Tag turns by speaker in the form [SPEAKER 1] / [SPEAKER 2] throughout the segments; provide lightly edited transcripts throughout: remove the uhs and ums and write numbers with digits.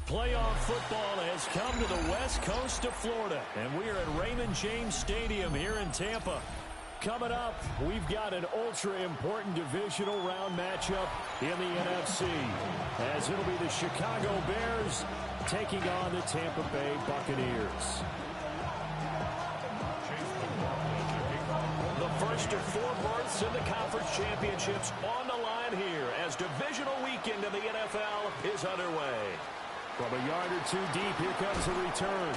[SPEAKER 1] Playoff football has come to the west coast of Florida, and we are at Raymond James Stadium here in Tampa. Coming up, we've got an ultra-important divisional round matchup in the NFC, as it'll be the Chicago Bears taking on the Tampa Bay Buccaneers. The first of 4 berths in the conference championships on the line here as divisional weekend of the NFL is underway. From a yard or two deep, here comes a return.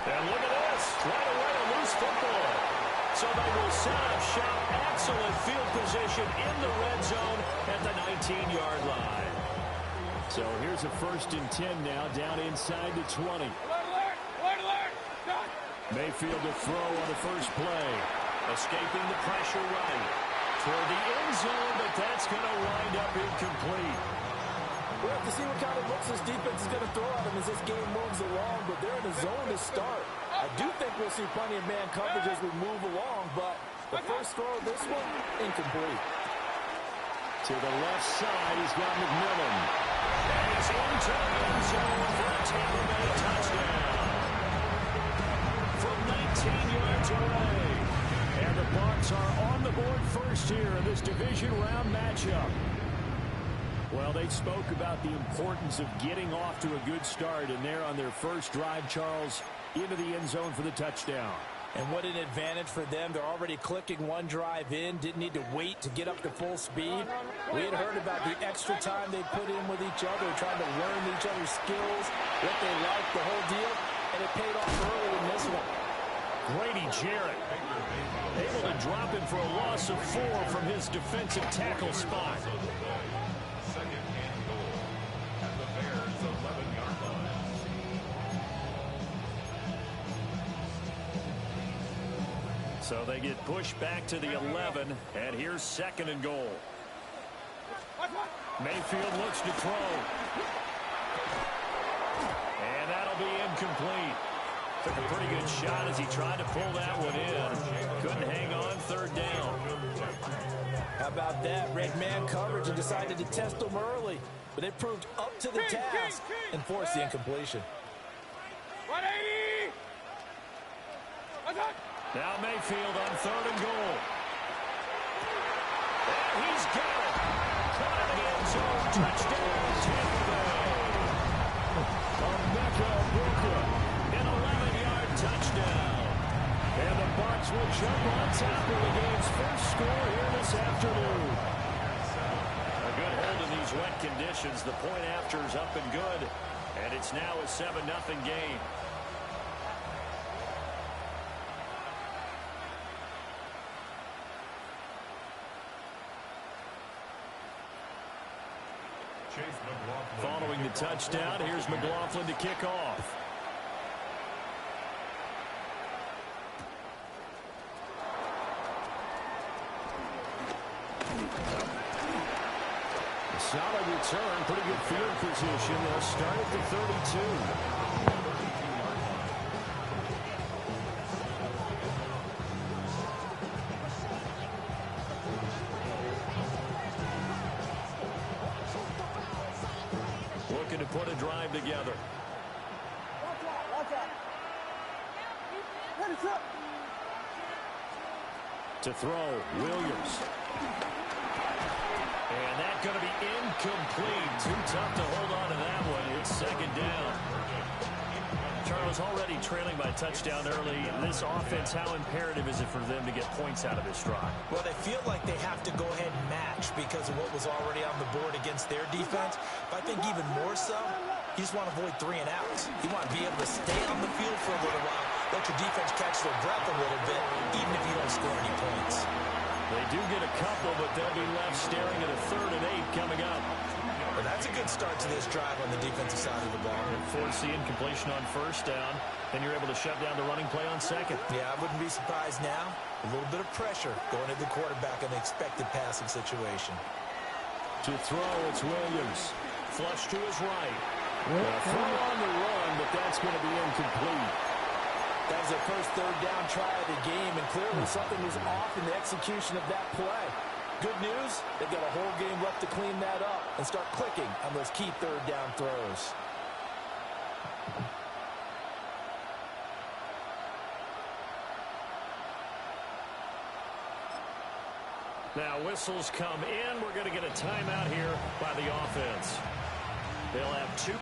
[SPEAKER 1] And look at this, right away a loose football. So they will set up shop. Excellent field position in the red zone at the 19-yard line. So here's a 1st and 10 now, down inside the 20. Mayfield to throw on the first play. Escaping the pressure right. Toward the end zone, but that's going to wind up incomplete.
[SPEAKER 2] We'll have to see what kind of looks this defense is going to throw at him as this game moves along, but they're in the zone to start. I do think we'll see plenty of man coverage as we move along, but the first throw of this one, incomplete.
[SPEAKER 1] To the left side, he's got McMillan. And he's into the end zone for a Tampa Bay touchdown. From 19 yards away. And the Bucs are on the board first here in this division round matchup. Well, they spoke about the importance of getting off to a good start, and they're on their first drive, Charles, into the end zone for the touchdown.
[SPEAKER 2] And what an advantage for them. They're already clicking one drive in, didn't need to wait to get up to full speed. We had heard about the extra time they put in with each other, trying to learn each other's skills, what they like, the whole deal, and it paid off early in this one.
[SPEAKER 1] Grady Jarrett able to drop him for a loss of 4 from his defensive tackle spot. So they get pushed back to the 11, and here's 2nd and goal. Mayfield looks to throw. And that'll be incomplete. Took a pretty good shot as he tried to pull that one in. Couldn't hang on, 3rd down.
[SPEAKER 2] How about that? Red man coverage and decided to test them early. But they proved up to the task and forced the incompletion.
[SPEAKER 3] 180!
[SPEAKER 1] Now Mayfield on 3rd and goal. And he's got it. Caught in the end zone. Touchdown, Tampa Bay. Emeka Brooker, an 11-yard touchdown. And the Bucs will jump on top of the game's first score here this afternoon. A good hold in these wet conditions. The point after is up and good. And it's now a 7-0 game. Following the touchdown, here's McLaughlin to kick off. A solid return, pretty good field position. They'll start at the 32. To put a drive together. To throw, Williams. And that's going to be incomplete. Too tough to hold on to that one. It's 2nd down. Charles, already trailing by touchdown early. This offense, how imperative is it for them to get points out of this drive?
[SPEAKER 2] Well, they feel like they have to go ahead and match because of what was already on the board against their defense. But I think even more so, you just want to avoid 3 and outs. You want to be able to stay on the field for a little while, let your defense catch their breath a little bit, even if you don't score any points.
[SPEAKER 1] They do get a couple, but they'll be left staring at a 3rd and 8 coming up.
[SPEAKER 2] Well, that's a good start to this drive on the defensive side of the ball.
[SPEAKER 1] Force the incompletion on 1st down. Then you're able to shut down the running play on 2nd.
[SPEAKER 2] Yeah, I wouldn't be surprised now. A little bit of pressure going to the quarterback in the expected passing situation.
[SPEAKER 1] To throw, it's Williams. Flush to his right. Throw on the run, but that's going to be incomplete.
[SPEAKER 2] That was their first 3rd down try of the game, and clearly something was off in the execution of that play. Good news, they've got a whole game left to clean that up and start clicking on those key 3rd down throws.
[SPEAKER 1] Now whistles come in. We're going to get a timeout here by the offense. They'll have two.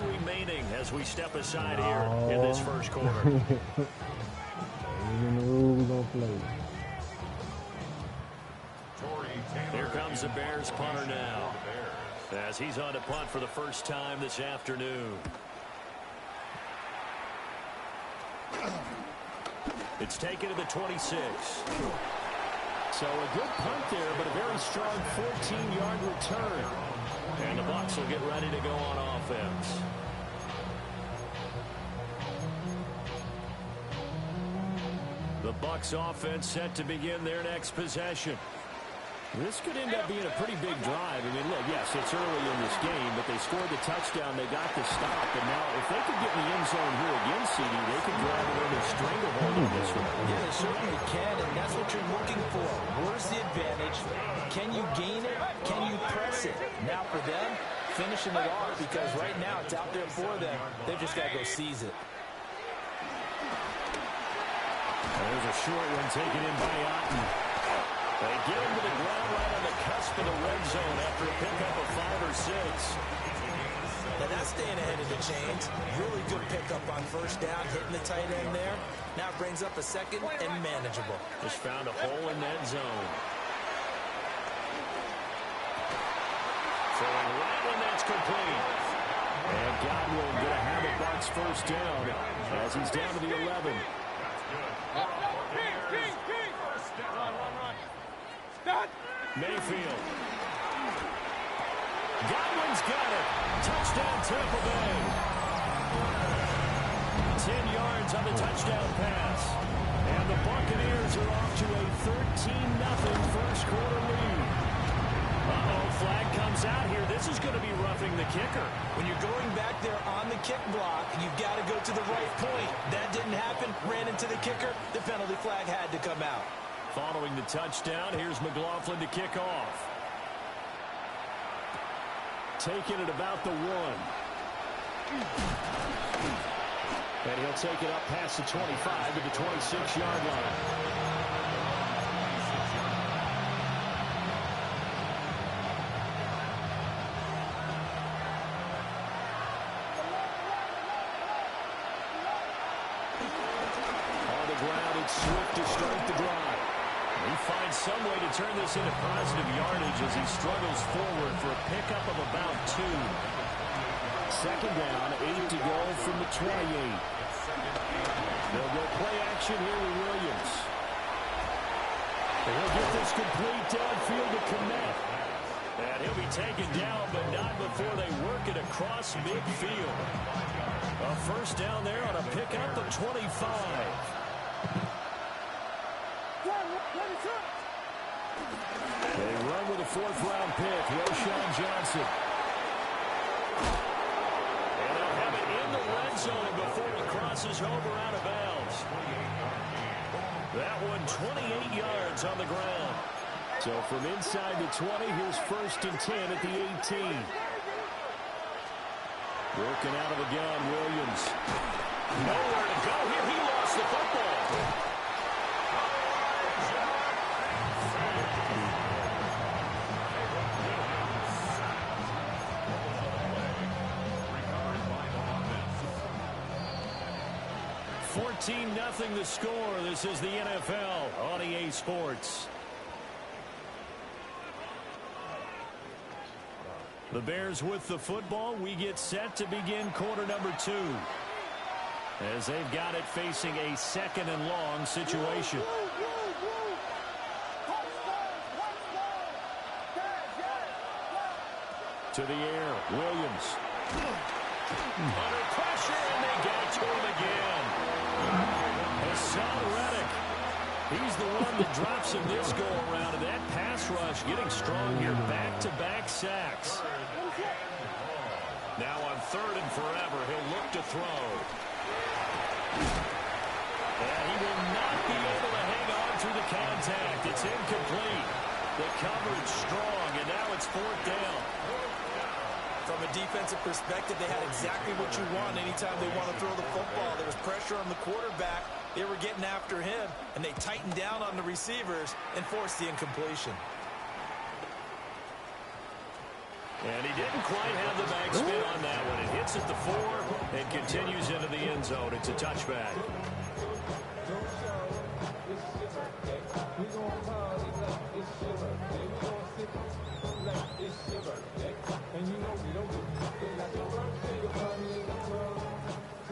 [SPEAKER 1] Remaining as we step aside here in this first quarter. Here comes the Bears punter now, as he's on to punt for the first time this afternoon. It's taken to the 26. So a good punt there, but a very strong 14-yard return. And the Bucs will get ready to go on offense. The Bucs offense set to begin their next possession. This could end up being a pretty big drive. I mean, look, yes, it's early in this game, but they scored the touchdown. They got the stop. And now if they could get in the end zone here again, CD, they could grab it in a stranglehold on this one.
[SPEAKER 2] Yeah, they certainly can, and that's what you're looking for. Where's the advantage? Can you gain it? Can you press it? Now for them, finishing it off, because right now it's out there for them. They've just got to go seize it.
[SPEAKER 1] There's a short one taken in by Otten. They get him to the ground right on the cusp of the red zone after a pickup of 5 or 6.
[SPEAKER 2] Now that's staying ahead of the chains. Really good pickup on first down, hitting the tight end there. Now it brings up a second and manageable.
[SPEAKER 1] Just found a hole in that zone. Throwing right when that's complete. And Godwin going to have a Bucs first down as he's down to the 11. Mayfield. Godwin's got it. Touchdown, Tampa Bay. 10 yards on the touchdown pass. And the Buccaneers are off to a 13-0 first quarter lead. Uh-oh, flag comes out here. This is going to be roughing the kicker.
[SPEAKER 2] When you're going back there on the kick block, you've got to go to the right point. That didn't happen. Ran into the kicker. The penalty flag had to come out.
[SPEAKER 1] Following the touchdown, here's McLaughlin to kick off. Taking it about the 1. And he'll take it up past the 25 to the 26-yard line. On the ground, it's Swift to start the drive. He finds some way to turn this into positive yardage as he struggles forward for a pickup of about 2. Second down, 8 to go from the 28. They'll go play action here with Williams. And he'll get this complete downfield to Kmet. And he'll be taken down, but not before they work it across midfield. A first down there on a pickup of 25. They run with a 4th-round pick, Roshan Johnson. And they'll have it in the red zone before it crosses over out of bounds. That one 28 yards on the ground. So from inside the 20, here's 1st and 10 at the 18. Working out of the gun, Williams. Nowhere to go here. He lost the football. 14-0 the score. This is the NFL on EA Sports. The Bears with the football. We get set to begin quarter number 2. As they've got it facing a 2nd and long situation. To the air, Williams. Under pressure, and they get to him again. Hassan Reddick. He's the one that drops him this go-around, and that pass rush getting strong here. Back-to-back sacks. Now on 3rd and forever, he'll look to throw. And he will not be able to hang on through the contact. It's incomplete. The coverage strong, and now it's 4th down.
[SPEAKER 2] From a defensive perspective, they had exactly what you want anytime they want to throw the football. There was pressure on the quarterback. They were getting after him, and they tightened down on the receivers and forced the incompletion.
[SPEAKER 1] And he didn't quite have the backspin on that one. It hits at the 4 and continues into the end zone. It's a touchback.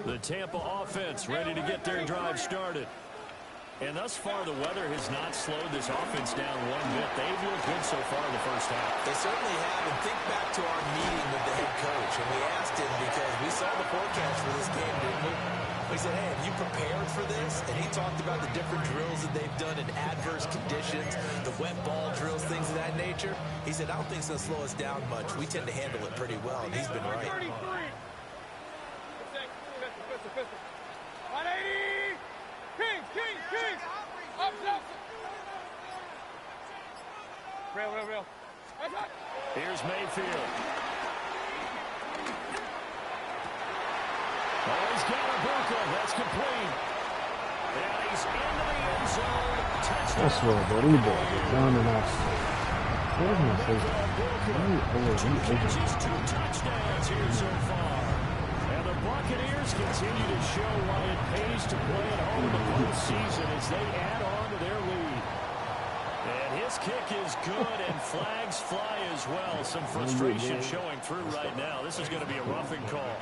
[SPEAKER 1] The Tampa offense ready to get their drive started. And thus far, the weather has not slowed this offense down one bit. They've looked good so far in the first half.
[SPEAKER 2] They certainly have. And think back to our meeting with the head coach. And we asked him because we saw the forecast for this game, didn't we? We said, hey, have you prepared for this? And he talked about the different drills that they've done in adverse conditions, the wet ball drills, things of that nature. He said, I don't think it's going to slow us down much. We tend to handle it pretty well, and he's been right.
[SPEAKER 3] 180! King! Up! Real.
[SPEAKER 1] Here's Mayfield. Oh, he's got a Burka. That's complete. And he's into the end zone. Touchdown.
[SPEAKER 4] I swear, bro, these boys are down and out. What is my favorite?
[SPEAKER 1] 2 catches, 2 touchdowns here so far. And the Buccaneers continue to show why it pays to play at home in the postseason as they add on to their lead. And his kick is good, and flags fly as well. Some frustration showing through right now. This is going to be a roughing call.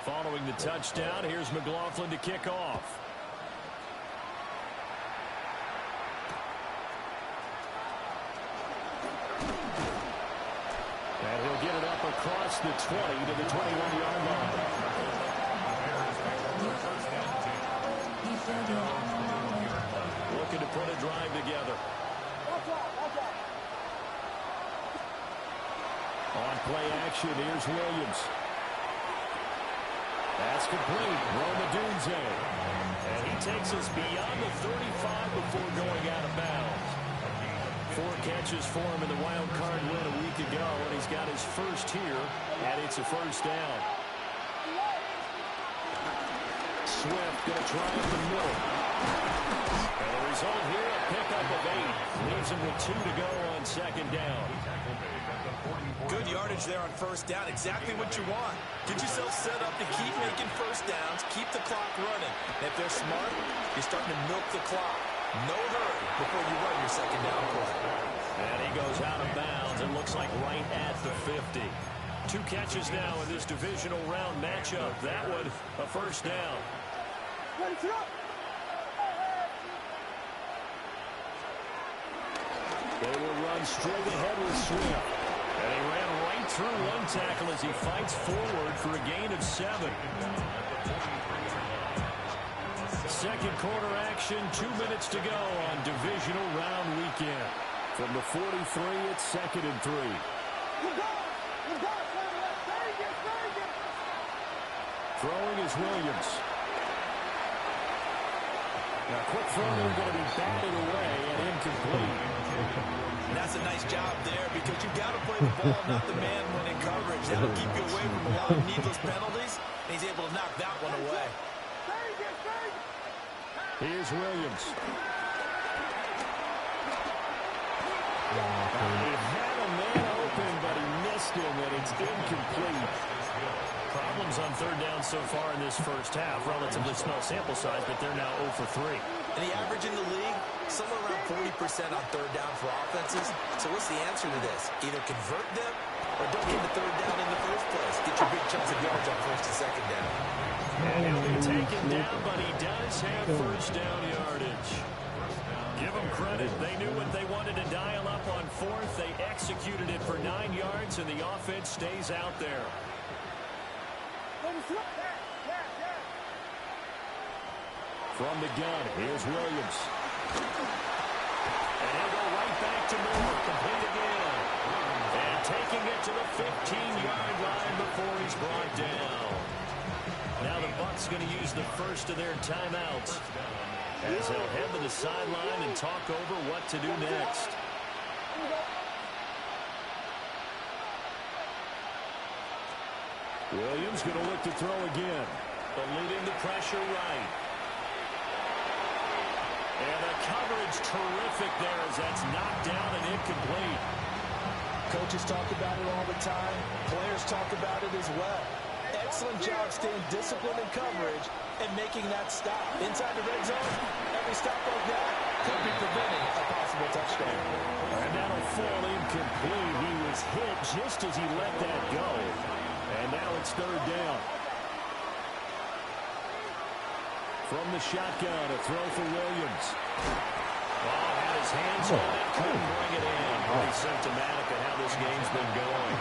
[SPEAKER 1] Following the touchdown, here's McLaughlin to kick off. And he'll get it up across the 20 to the 21-yard line. Looking to put a drive together. On play action, here's Williams. That's complete. Roma Dunze. And he takes us beyond the 35 before going out of bounds. 4 catches for him in the wild card win a week ago, and he's got his first here, and it's a first down. Swift going to try up the middle. And the result here, a pickup of 8. Leaves him with 2 to go on 2nd down.
[SPEAKER 2] Good yardage there on first down. Exactly what you want. Get yourself set up to keep making first downs, keep the clock running. And if they're smart, you're starting to milk the clock. No hurry before you run your 2nd down play.
[SPEAKER 1] And he goes out of bounds. It looks like right at the 50. 2 catches now in this divisional round matchup. That one, a first down. They will run straight ahead with Swift. And he ran right through one tackle as he fights forward for a gain of 7. Second quarter action, 2 minutes to go on divisional round weekend. From the 43, it's 2nd and 3. Throwing is Williams. Now, quick throw going to be batted away and incomplete.
[SPEAKER 2] And that's a nice job there because you've got to play the ball, not the man when in coverage. That'll keep you away from a lot of needless penalties, and he's able to knock that one away.
[SPEAKER 1] Here's Williams. He had a man open, but he missed him, and it's incomplete. problems on third down so far in this first half. Relatively small sample size, but they're now 0 for 3.
[SPEAKER 2] And the average in the league, somewhere around 40% on third down for offenses. So what's the answer to this? Either convert them or don't get the third down in the first place. Get your big chunks of yards on first and second down.
[SPEAKER 1] And he'll be taken down, but he does have first down yardage. Give them credit. They knew what they wanted to dial up on fourth. They executed it for 9 yards, and the offense stays out there. From the gun, here's Williams. And he'll go right back to Moore. Complete again. And taking it to the 15-yard line before he's brought down. Now the Bucs going to use the first of their timeouts as they'll head to the sideline and talk over what to do next. Williams going to look to throw again, but leading the pressure right. And the coverage terrific there as that's knocked down and incomplete.
[SPEAKER 2] Coaches talk about it all the time. Players talk about it as well. Excellent job staying disciplined in coverage and making that stop. Inside the red zone, every stop like that could be preventing a possible touchdown.
[SPEAKER 1] And that'll fall incomplete. He was hit just as he let that go. And now it's third down. From the shotgun, a throw for Williams. Oh, had his hands on it, couldn't bring it in. Pretty symptomatic of how this game's been going.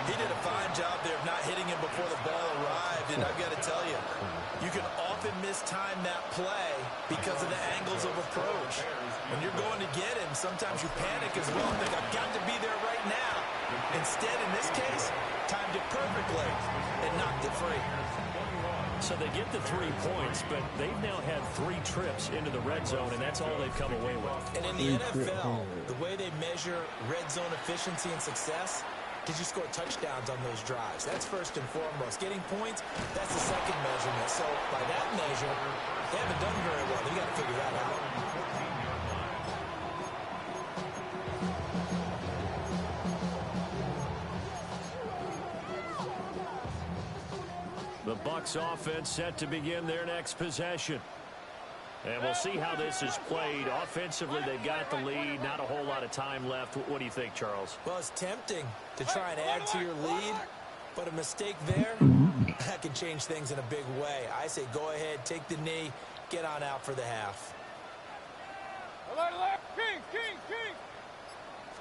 [SPEAKER 2] He did a fine job there of not hitting him before the ball arrived, and I've got to tell you, you can often mistime that play because of the angles of approach. When you're going to get him, sometimes you panic as well and think, I've got to be there right now. Instead, in this case, timed it perfectly and knocked it free.
[SPEAKER 1] So they get the 3 points, but they've now had 3 trips into the red zone, and that's all they've come away with.
[SPEAKER 2] And in the NFL, the way they measure red zone efficiency and success, did you score touchdowns on those drives? That's first and foremost. Getting points, that's the second measurement. So by that measure, they haven't done very well. They've got to figure that out.
[SPEAKER 1] The Bucs offense set to begin their next possession. And we'll see how this is played. Offensively, they've got the lead. Not a whole lot of time left. What do you think, Charles?
[SPEAKER 2] Well, it's tempting to try and add to your lead, but a mistake there, that can change things in a big way. I say go ahead, take the knee, get on out for the half.
[SPEAKER 3] King.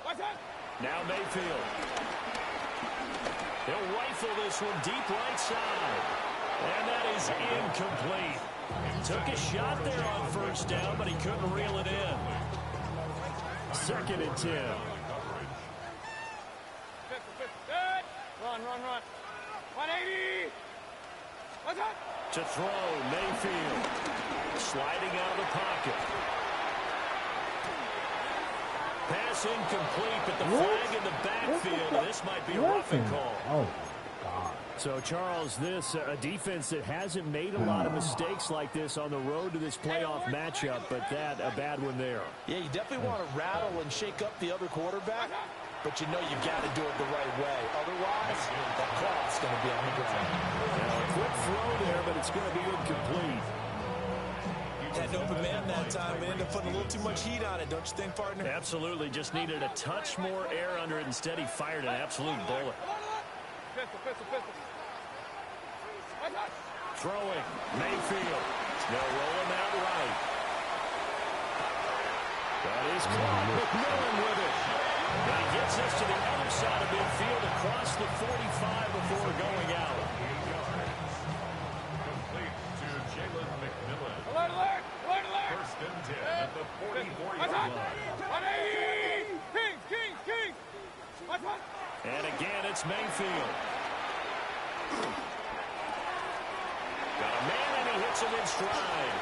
[SPEAKER 3] What's that?
[SPEAKER 1] Now Mayfield. He'll rifle this one deep right side. And that is incomplete. Took a shot there on first down, but he couldn't reel it in. 2nd and 10.
[SPEAKER 3] Run. 180. What's that?
[SPEAKER 1] To throw, Mayfield. Sliding out of the pocket. Pass incomplete, but the flag in the backfield. This might be a roughing call.
[SPEAKER 4] Oh, God.
[SPEAKER 1] So, Charles, this a defense that hasn't made a lot of mistakes like this on the road to this playoff matchup, but that a bad one there.
[SPEAKER 2] Yeah, you definitely want to rattle and shake up the other quarterback, but you know you got to do it the right way. Otherwise, that clock's going to be on the ground.
[SPEAKER 1] Now, a quick throw there, but it's going to be incomplete.
[SPEAKER 2] Had an open man that time. We ended up putting a little too much heat on it, don't you think, partner?
[SPEAKER 1] Absolutely. Just needed a touch more air under it. Instead, he fired an absolute bullet.
[SPEAKER 3] Pistol.
[SPEAKER 1] Throwing. Mayfield. They'll roll him out right. That is caught. McMillan with it. And he gets us to the other side of midfield across the 45 before going out.
[SPEAKER 3] Alert.
[SPEAKER 5] First and 10 at the 44-yard line.
[SPEAKER 3] 180. King. What's that?
[SPEAKER 1] And again, it's Mayfield. Got a man, and he hits him in stride.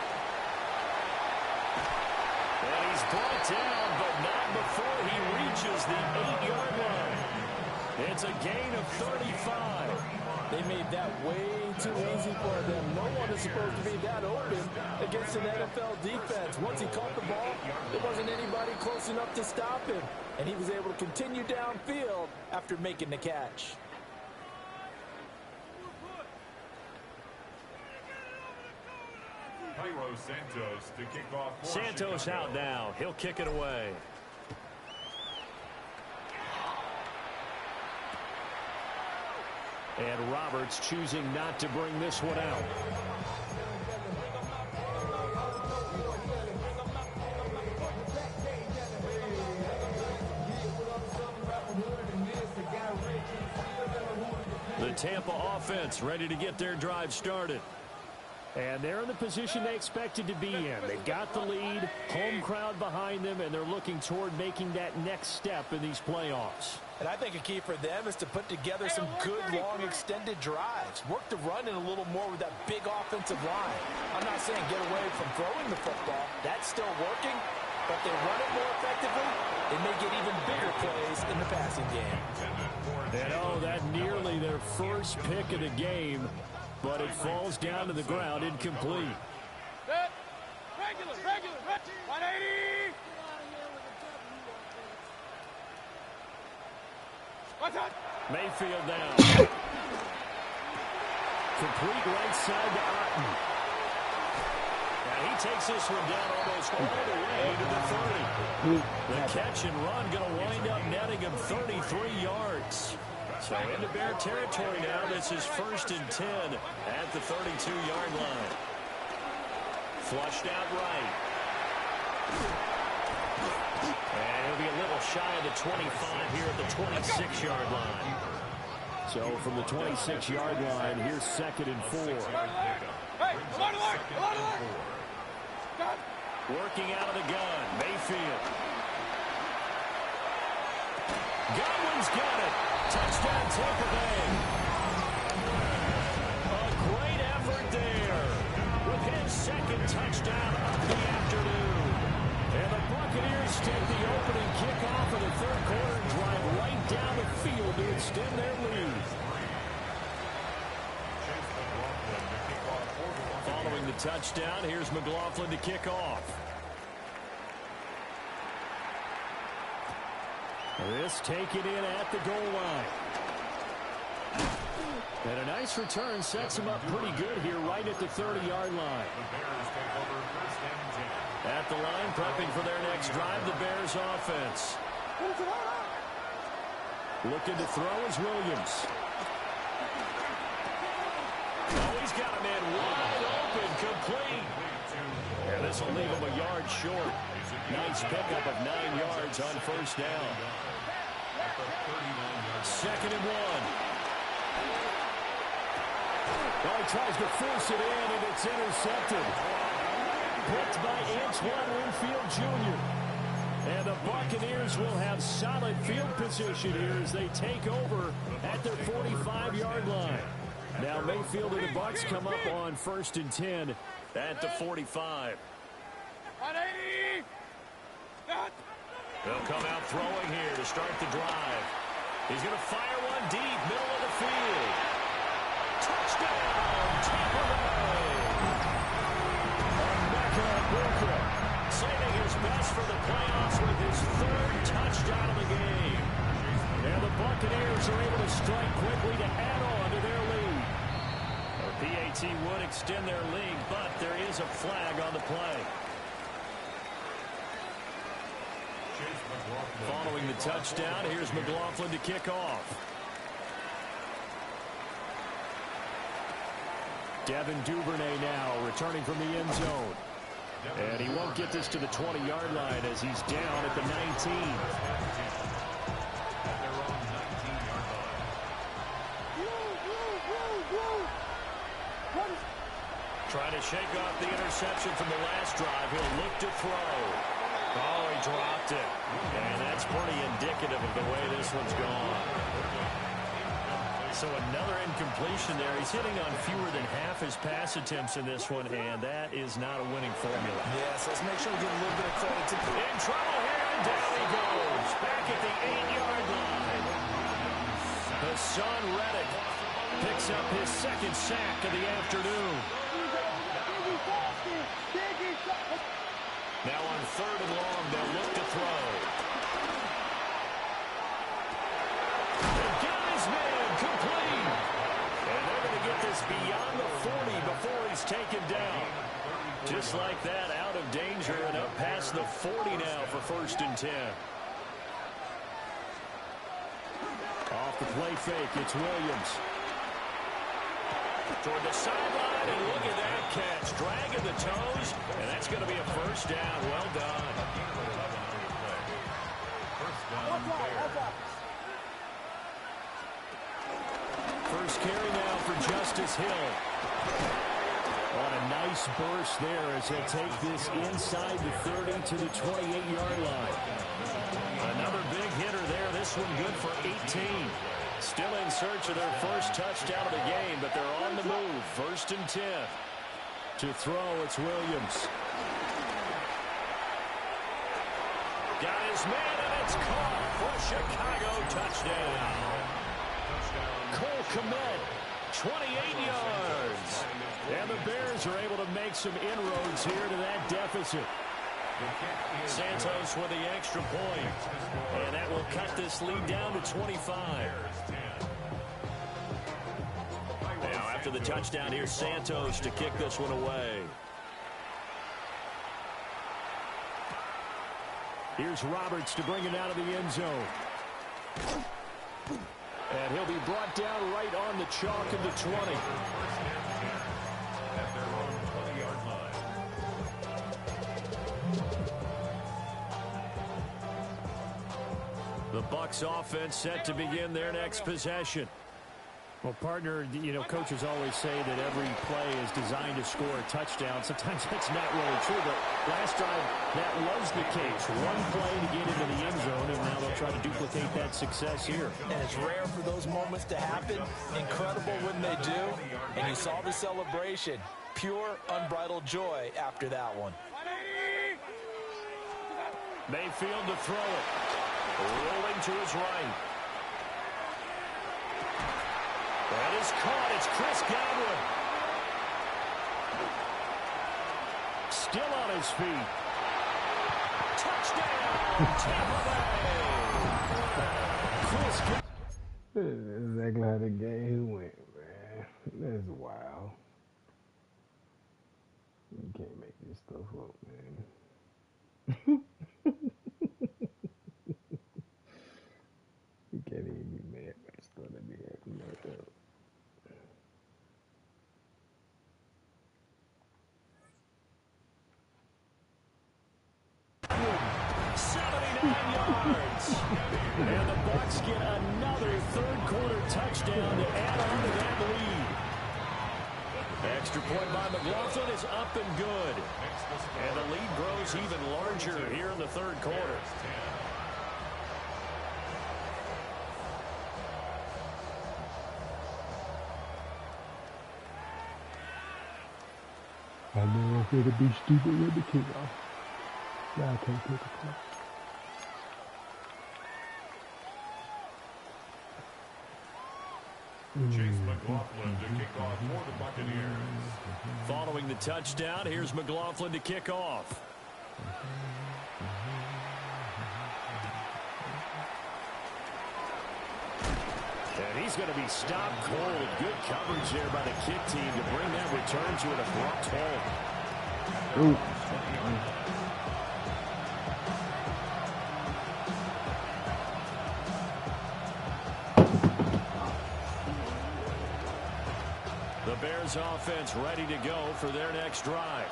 [SPEAKER 1] And he's brought down, but not before he reaches the 8-yard line. It's a gain of 35.
[SPEAKER 2] They made that way too easy for them. No one is supposed to be that open against an NFL defense. Once he caught the ball, there wasn't anybody close enough to stop him. And he was able to continue downfield after making the catch.
[SPEAKER 5] Santos to kick off for
[SPEAKER 1] Santos
[SPEAKER 5] Chicago.
[SPEAKER 1] out now. He'll kick it away. And Roberts choosing not to bring this one out. The Tampa offense ready to get their drive started. And they're in the position they expected to be in. They've got the lead, home crowd behind them, and they're looking toward making that next step in these playoffs.
[SPEAKER 2] And I think a key for them is to put together some good, long, extended drives. Work the run in a little more with that big offensive line. I'm not saying get away from throwing the football. That's still working. But they run it more effectively, they may get even bigger plays in the passing game.
[SPEAKER 1] And oh, that nearly their first pick of the game, but it falls down to the ground incomplete.
[SPEAKER 3] Set. Regular. 180. What's up?
[SPEAKER 1] Mayfield down. Complete right side to Otten. Now he takes this one down almost all the way to the 30. The catch and run going to wind up netting him 33 yards. So into Bear territory now. This is 1st and 10 at the 32-yard line. Flushed out right. And he'll be a little shy of the 25 here at the 26-yard line. So from the 26-yard line, here's 2nd and 4.
[SPEAKER 3] Hey, alert!
[SPEAKER 1] Working out of the gun, Mayfield. Godwin's got it. Touchdown, Tampa Bay. A great effort there with his 2nd touchdown of the afternoon. And the Buccaneers take the opening kickoff of the 3rd quarter and drive right down the field to extend their lead. Following the touchdown, here's McLaughlin to kick off. This taken in at the goal line. And a nice return sets him up pretty good here right at the 30-yard line. At the line, prepping for their next drive, the Bears offense. Looking to throw is Williams. Oh, he's got him in wide open, complete. And this will leave him a yard short. Nice pickup of 9 yards on 1st down. 2nd and 1. Oh, he tries to force it in, and it's intercepted. Picked by Antoine Winfield Jr. And the Buccaneers will have solid field position here as they take over at their 45-yard line. Now Mayfield and the Bucs come up on 1st and 10 at the 45.
[SPEAKER 3] 180.
[SPEAKER 1] They'll come out throwing here to start the drive. He's going to fire one deep, middle of the field. Touchdown, Tampa Bay. Emeka Booker saving his best for the playoffs with his 3rd touchdown of the game. And the Buccaneers are able to strike quickly to add on to their lead. A PAT would extend their lead, but there is a flag on the play. Following the touchdown, here's McLaughlin to kick off. Devin Duvernay now returning from the end zone. And he won't get this to the 20-yard line as he's down at the 19. Trying to shake off the interception from the last drive. He'll look to throw. Oh, he dropped it. And that's pretty indicative of the way this one's gone. So another incompletion there. He's hitting on fewer than half his pass attempts in this one, and that is not a winning formula.
[SPEAKER 2] Yes, let's make sure we give a little bit of credit to the...
[SPEAKER 1] In trouble here, and down he goes. Back at the 8-yard line. Hassan Reddick picks up his 2nd sack of the afternoon. Now on 3rd and long, they'll look to throw. They got his man complete. And they're going to get this beyond the 40 before he's taken down. Just like that, out of danger and up past the 40 now for 1st and 10. Off the play fake, it's Williams. Toward the sideline, and look at that catch. Dragging the toes, and that's going to be a 1st down. Well done. First carry now for Justice Hill. On a nice burst there as they take this inside the 30 to the 28-yard line. Another big hitter there. This one good for 18. Still in search of their first touchdown of the game, but they're on the move. 1st and 10. To throw, it's Williams. Got his man, and it's caught for a Chicago touchdown. Cole Kmet, 28 yards. And the Bears are able to make some inroads here to that deficit. Santos with the extra point. And that will cut this lead down to 25. Now after the touchdown, here's Santos to kick this one away. Here's Roberts to bring it out of the end zone. And he'll be brought down right on the chalk of the 20.
[SPEAKER 5] At their own 20-yard line.
[SPEAKER 1] The Bucs offense set to begin their next possession.
[SPEAKER 6] Well, partner, you know, coaches always say that every play is designed to score a touchdown. Sometimes that's not really true, but last time that was the case. One play to get into the end zone, and now they'll try to duplicate that success here.
[SPEAKER 2] And it's rare for those moments to happen. Incredible when they do. And you saw the celebration. Pure, unbridled joy after that one.
[SPEAKER 1] Mayfield to throw it. Rolling to his right. That is caught. It's Chris Godwin. Still on his feet. Touchdown, Tampa Bay. Chris Godwin.
[SPEAKER 4] This is exactly how the game went, man. That's wild. You can't make this stuff up, man. You can't even be mad about the stuff that be happening like that.
[SPEAKER 1] 79 yards. And the Bucs get another third-quarter touchdown to add on to that lead. Extra point by McLaughlin is up and good. And the lead grows even larger here in the third quarter.
[SPEAKER 4] I know I'm gonna be stupid with the kickoff. Now I can't take a call.
[SPEAKER 5] Chase McLaughlin to kick off for the Buccaneers.
[SPEAKER 1] Following the touchdown, here's McLaughlin to kick off. And he's going to be stopped cold. Good coverage there by the kick team to bring that return to an abrupt halt.
[SPEAKER 4] Ooh.
[SPEAKER 1] The Bears offense ready to go for their next drive.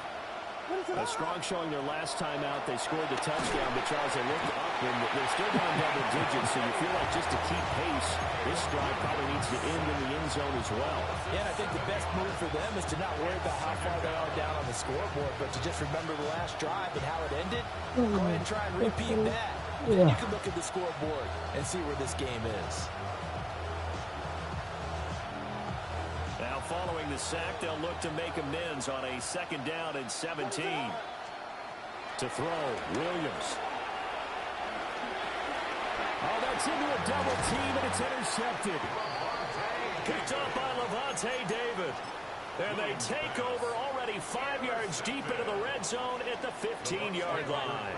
[SPEAKER 1] A strong showing their last time out. They scored the touchdown, but Charles, they looked up and they're still down double digits, so you feel like just to keep pace, this drive probably needs to end in the end zone as well.
[SPEAKER 2] Yeah, and I think the best move for them is to not worry about how far they are down on the scoreboard, but to just remember the last drive and how it ended. Go ahead and try and repeat that. Then you can look at the scoreboard and see where this game is.
[SPEAKER 1] Now following the sack, they'll look to make amends on a 2nd down and 17. To throw, Williams. Oh, that's into a double team, and it's intercepted. Picked up by Levante David. And they take over already 5 yards deep into the red zone at the 15-yard line.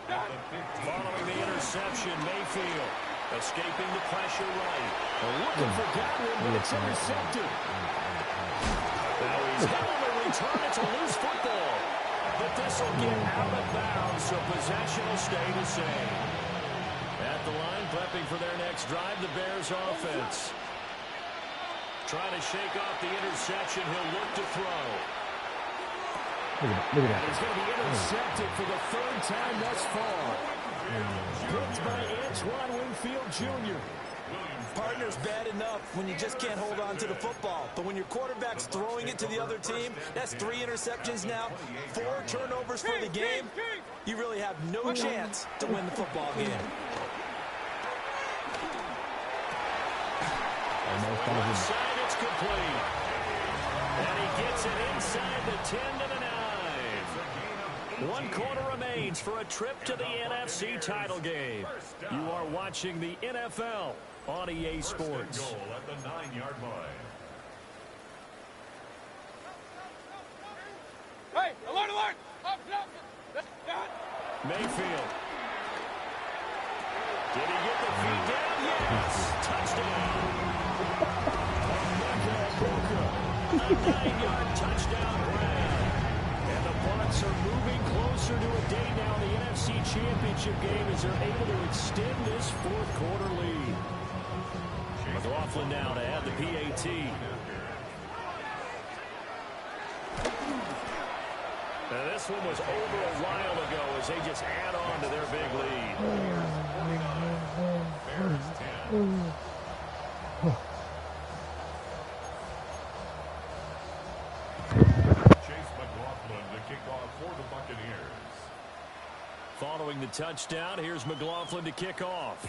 [SPEAKER 1] Following the interception, Mayfield.
[SPEAKER 6] Escaping the pressure right. Looking for Godwin, but it's intercepted. Now he's able to return it to loose football. But this will get out of bounds, so possession will stay the same. At the line, prepping for their next drive, the Bears offense. Trying to shake off the interception. He'll look to throw.
[SPEAKER 4] Look at that.
[SPEAKER 6] He's going to be intercepted for the third time thus far. Picked by Antoine Winfield Jr.
[SPEAKER 2] Partner's bad enough when you just can't hold on to the football. But when your quarterback's throwing it to the other team, that's 3 interceptions now, 4 turnovers for the game. You really have no chance to win the football game.
[SPEAKER 6] Right side, it's complete. And he gets it inside the 10 to the 9. 1 quarter remains for a trip to the NFC title game. You are watching the NFL on EA Sports.
[SPEAKER 5] Goal at the 9-yard line.
[SPEAKER 3] Hey, alert, alert! Up.
[SPEAKER 6] Mayfield. Did he get the feet down? Yes. Touchdown. A 9-yard touchdown grab. And the Bucs are moving closer to a day now in the NFC Championship game as they're able to extend this 4th quarter lead. McLaughlin now to add the PAT. Now this one was over a while ago as they just add on to their big lead.
[SPEAKER 5] Bears 10. Chase McLaughlin to kick off for the Buccaneers.
[SPEAKER 6] Following the touchdown, here's McLaughlin to kick off.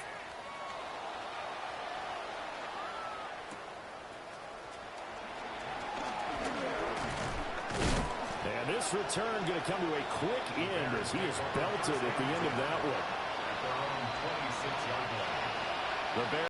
[SPEAKER 6] And this return going to come to a quick end as he is belted at the end of that one.
[SPEAKER 5] At their own 26-yard line.
[SPEAKER 6] The Bears